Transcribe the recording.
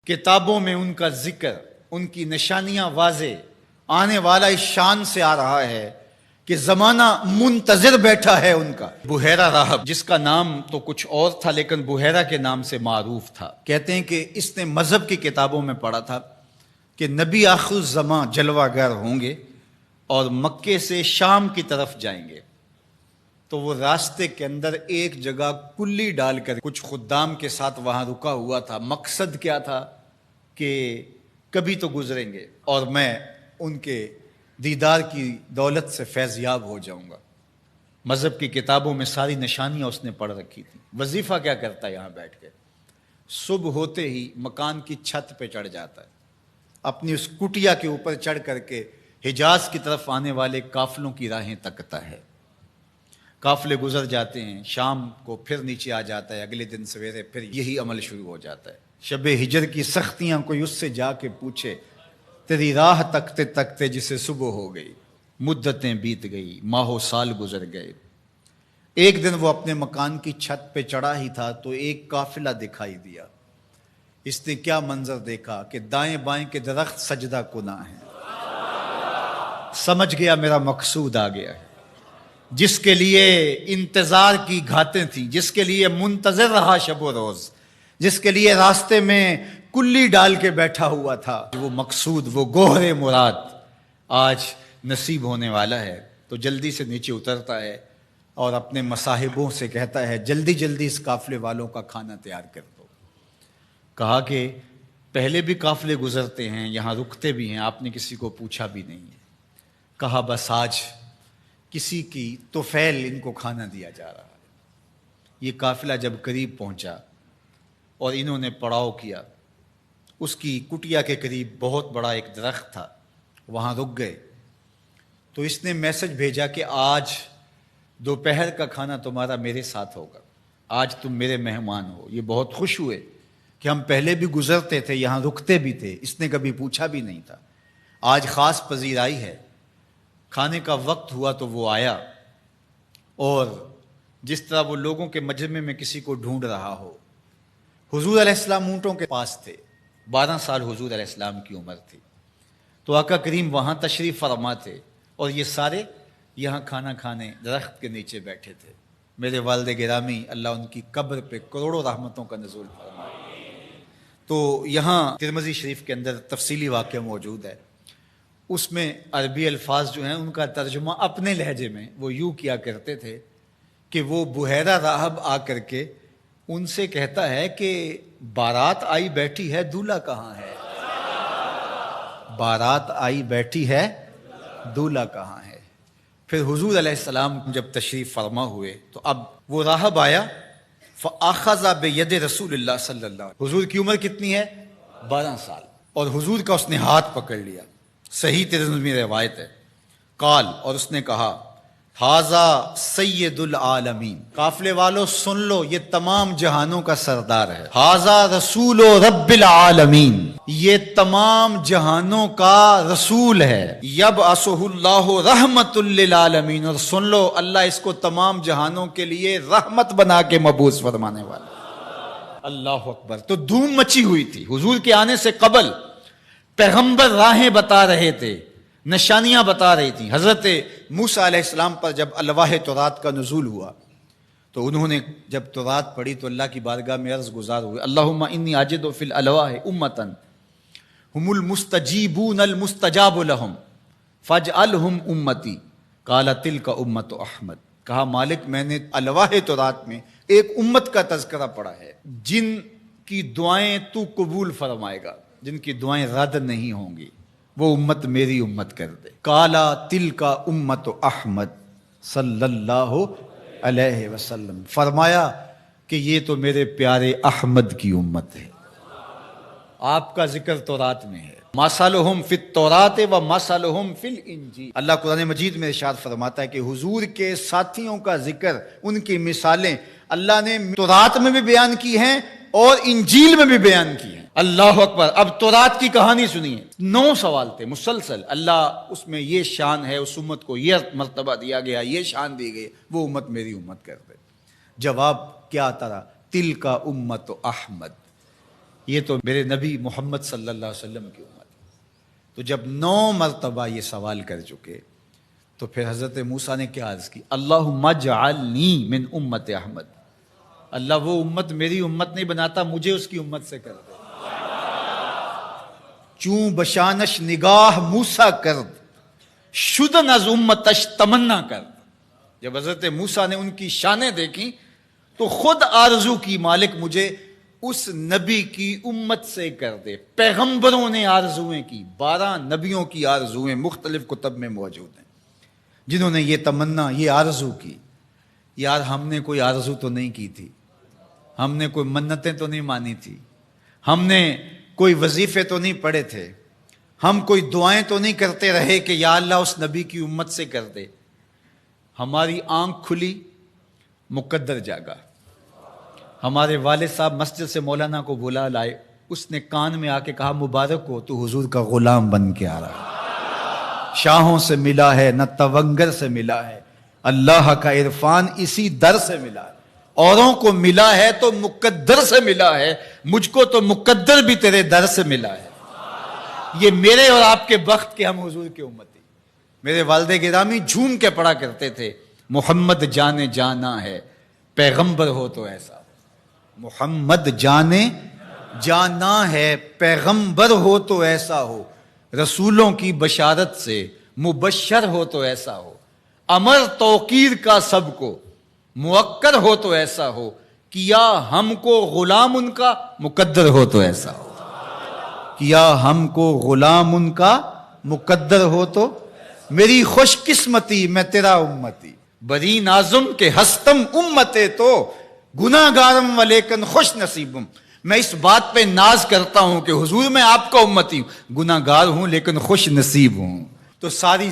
کتابوں میں ان کا ذکر، ان کی نشانیاں واضح، آنے والا اس شان سے آ رہا ہے کہ زمانہ منتظر بیٹھا ہے ان کا۔ بحیرہ راہب، جس کا نام تو کچھ اور تھا لیکن بحیرہ کے نام سے معروف تھا، کہتے ہیں کہ اس نے مذہب کی کتابوں میں پڑھا تھا کہ نبی آخر الزمان جلوہ گر ہوں گے اور مکے سے شام کی طرف جائیں گے، تو وہ راستے کے اندر ایک جگہ کلی ڈال کر کچھ خدام کے ساتھ وہاں رکا ہوا تھا۔ مقصد کیا تھا کہ کبھی تو گزریں گے اور میں ان کے دیدار کی دولت سے فیض یاب ہو جاؤں گا۔ مذہب کی کتابوں میں ساری نشانیاں اس نے پڑھ رکھی تھیں۔ وظیفہ کیا کرتا ہے یہاں بیٹھ کے؟ صبح ہوتے ہی مکان کی چھت پہ چڑھ جاتا ہے، اپنی اس کٹیا کے اوپر چڑھ کر کے حجاز کی طرف آنے والے قافلوں کی راہیں تکتا ہے۔ قافلے گزر جاتے ہیں، شام کو پھر نیچے آ جاتا ہے، اگلے دن سویرے پھر یہی عمل شروع ہو جاتا ہے۔ شب ہجر کی سختیاں کوئی اس سے جا کے پوچھے، تیری راہ تکتے تکتے جسے صبح ہو گئی، مدتیں بیت گئی، ماہ و سال گزر گئے۔ ایک دن وہ اپنے مکان کی چھت پہ چڑھا ہی تھا تو ایک قافلہ دکھائی دیا۔ اس نے کیا منظر دیکھا کہ دائیں بائیں کے درخت سجدہ کناں ہیں۔ سمجھ گیا میرا مقصود آ گیا ہے، جس کے لیے انتظار کی گھاتیں تھیں، جس کے لیے منتظر رہا شب و روز، جس کے لیے راستے میں کلی ڈال کے بیٹھا ہوا تھا، وہ مقصود، وہ گوہر مراد آج نصیب ہونے والا ہے۔ تو جلدی سے نیچے اترتا ہے اور اپنے مصاحبوں سے کہتا ہے جلدی جلدی اس قافلے والوں کا کھانا تیار کر دو۔ کہا کہ پہلے بھی قافلے گزرتے ہیں، یہاں رکتے بھی ہیں، آپ نے کسی کو پوچھا بھی نہیں ہے۔ کہا بس آج کسی کی طفیل ان کو کھانا دیا جا رہا ہے۔ یہ قافلہ جب قریب پہنچا اور انہوں نے پڑاؤ کیا، اس کی کٹیا کے قریب بہت بڑا ایک درخت تھا، وہاں رک گئے۔ تو اس نے میسج بھیجا کہ آج دوپہر کا کھانا تمہارا میرے ساتھ ہوگا، آج تم میرے مہمان ہو۔ یہ بہت خوش ہوئے کہ ہم پہلے بھی گزرتے تھے، یہاں رکتے بھی تھے، اس نے کبھی پوچھا بھی نہیں تھا، آج خاص پذیرائی ہے۔ کھانے کا وقت ہوا تو وہ آیا، اور جس طرح وہ لوگوں کے مجمع میں کسی کو ڈھونڈ رہا ہو، حضور علیہ السلام اونٹوں کے پاس تھے، 12 سال حضور علیہ السلام کی عمر تھی، تو آقا کریم وہاں تشریف فرما تھے اور یہ سارے یہاں کھانا کھانے درخت کے نیچے بیٹھے تھے۔ میرے والد گرامی، اللہ ان کی قبر پہ کروڑوں رحمتوں کا نزول فرمائے۔ تو یہاں ترمذی شریف کے اندر تفصیلی واقعہ موجود ہے، اس میں عربی الفاظ جو ہیں ان کا ترجمہ اپنے لہجے میں وہ یوں کیا کرتے تھے کہ وہ بحیرہ راہب آ کر کے ان سے کہتا ہے کہ بارات آئی بیٹھی ہے، دولہا کہاں ہے؟ بارات آئی بیٹھی ہے، دولہا کہاں ہے؟ پھر حضور علیہ السلام جب تشریف فرما ہوئے تو اب وہ راہب آیا، فَأَخَذَ بِيَدِ رسول اللہ صلی اللہ علیہ وسلم، حضور کی عمر کتنی ہے؟ 12 سال، اور حضور کا اس نے ہاتھ پکڑ لیا، صحیح ترمذی میں روایت ہے۔ قال، اور اس نے کہا ھذا سید العالمین، قافلے والو سن لو، یہ تمام جہانوں کا سردار ہے۔ ھذا رسول رب العالمین، یہ تمام جہانوں کا رسول ہے۔ یبعثہ اللہ رحمت للعالمین، اور سن لو اللہ اس کو تمام جہانوں کے لیے رحمت بنا کے مبعوث فرمانے والا۔ اللہ اکبر۔ تو دھوم مچی ہوئی تھی، حضور کے آنے سے قبل پیغمبر راہیں بتا رہے تھے، نشانیاں بتا رہی تھیں۔ حضرت موسیٰ علیہ السلام پر جب الواح تورات کا نزول ہوا تو انہوں نے جب تورات پڑھی تو اللہ کی بارگاہ میں عرض گزار ہوئے، اللہم انی اجد فی الالواح امتا ہم المستجیبون المستجاب لہم فاجعلہم امتی، قال تلک امت احمد۔ کہا مالک میں نے الواح تورات میں ایک امت کا تذکرہ پڑھا ہے جن کی دعائیں تو قبول فرمائے گا، جن کی دعائیں رد نہیں ہوں گی، وہ امت میری امت کر دے۔ کالا تلک امت احمد صلی اللہ علیہ وسلم، فرمایا کہ یہ تو میرے پیارے احمد کی امت ہے۔ آپ کا ذکر تورات میں ہے، مثلہم فی التوراۃ و مثلہم فی الانجیل۔ اللہ قرآن مجید میں ارشاد فرماتا ہے کہ حضور کے ساتھیوں کا ذکر، ان کی مثالیں اللہ نے تورات میں بھی بیان کی ہیں اور انجیل میں بھی بیان کی ہیں۔ اللہ اکبر۔ اب تورات کی کہانی سنیے، 9 سوال تھے مسلسل، اللہ اس میں یہ شان ہے، اس امت کو یہ مرتبہ دیا گیا، یہ شان دی گئی، وہ امت میری امت کر دے۔ جواب کیا آتا رہا؟ تلک امت احمد، یہ تو میرے نبی محمد صلی اللہ علیہ وسلم کی امت ہے۔ تو جب 9 مرتبہ یہ سوال کر چکے تو پھر حضرت موسیٰ نے کیا عرض کی؟ اللہم اجعلنی من امت احمد، اللہ وہ امت میری امت نہیں بناتا، مجھے اس کی امت سے کر دے۔ چوں بشانش نگاہ موسیٰ کرد، شدن از امتش تمنا کرد۔ جب حضرت موسیٰ نے ان کی شانیں دیکھیں تو خود آرزو کی مالک مجھے اس نبی کی امت سے کر دے۔ پیغمبروں نے آرزویں کی، 12 نبیوں کی آرزویں مختلف کتب میں موجود ہیں، جنہوں نے یہ تمنا، یہ آرزو کی۔ یار ہم نے کوئی آرزو تو نہیں کی تھی، ہم نے کوئی منتیں تو نہیں مانی تھی، ہم نے کوئی وظیفے تو نہیں پڑھے تھے، ہم کوئی دعائیں تو نہیں کرتے رہے کہ یا اللہ اس نبی کی امت سے کر دے۔ ہماری آنکھ کھلی، مقدر جاگا۔ ہمارے والد صاحب مسجد سے مولانا کو بلا لائے، اس نے کان میں آ کے کہا مبارک ہو تو حضور کا غلام بن کے آ رہا ہے، شاہوں سے ملا ہے نہ تونگر سے ملا ہے، اللہ کا عرفان اسی در سے ملا ہے۔ اوروں کو ملا ہے تو مقدر سے ملا ہے، مجھ کو تو مقدر بھی تیرے در سے ملا ہے۔ یہ میرے اور آپ کے بخت کے ہم حضور کی امتی۔ میرے والد گرامی جھوم کے پڑھا کرتے تھے محمد جانے جانا ہے، پیغمبر ہو تو ایسا ہو۔ محمد جانے جانا ہے، پیغمبر ہو تو ایسا ہو، رسولوں کی بشارت سے مبشر ہو تو ایسا ہو، امر توقیر کا سب کو موکر ہو تو ایسا ہو، کیا ہم کو غلام ان کا مقدر ہو تو ایسا ہو، کیا ہم کو غلام ان کا مقدر ہو تو۔ میری خوش قسمتی میں تیرا امتی، بری نازم کے ہستم امتے تو گناہ گارم و لیکن خوش نصیبم۔ میں اس بات پہ ناز کرتا ہوں کہ حضور میں آپ کا امتی ہوں، گناہ گار ہوں لیکن خوش نصیب ہوں۔ تو ساری